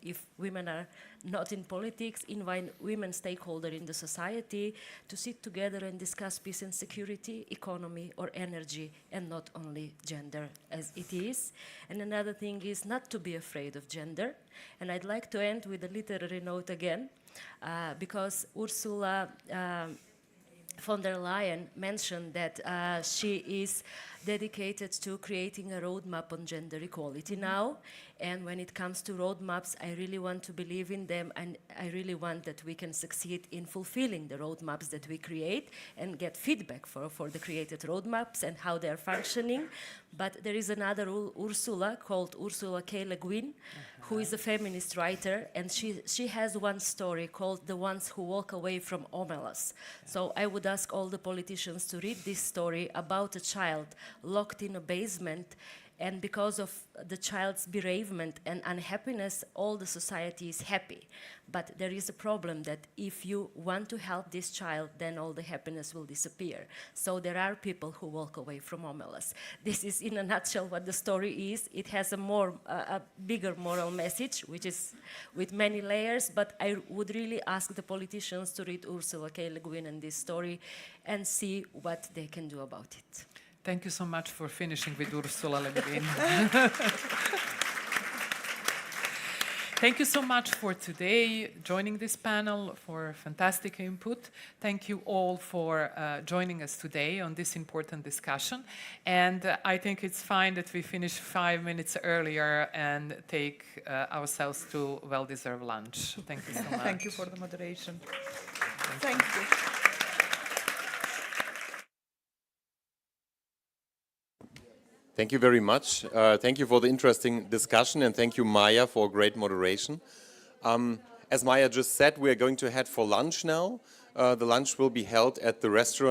if women are not in politics, invite women stakeholders in the society to sit together and discuss peace and security, economy or energy, and not only gender as it is. And another thing is not to be afraid of gender. And I'd like to end with a literary note again, because Ursula von der Leyen mentioned that she is dedicated to creating a roadmap on gender equality now. And when it comes to roadmaps, I really want to believe in them, and I really want that we can succeed in fulfilling the roadmaps that we create and get feedback for the created roadmaps and how they're functioning. But there is another Ursula called Ursula K. Le Guin, who is a feminist writer, and she has one story called The Ones Who Walk Away from Omelas. So I would ask all the politicians to read this story about a child locked in a basement, and because of the child's bereavement and unhappiness, all the society is happy. But there is a problem that if you want to help this child, then all the happiness will disappear. So there are people who walk away from Omelas. This is in a nutshell what the story is. It has a bigger moral message, which is with many layers, but I would really ask the politicians to read Ursula K. Le Guin and this story and see what they can do about it. Thank you so much for finishing with Ursula Le Guin. Thank you so much for today, joining this panel, for fantastic input. Thank you all for joining us today on this important discussion. And I think it's fine that we finish 5 minutes earlier and take ourselves to well-deserved lunch. Thank you so much. Thank you for the moderation. Thank you. Thank you very much. Thank you for the interesting discussion, and thank you, Maya, for great moderation. As Maya just said, we are going to head for lunch now. The lunch will be held at the restaurant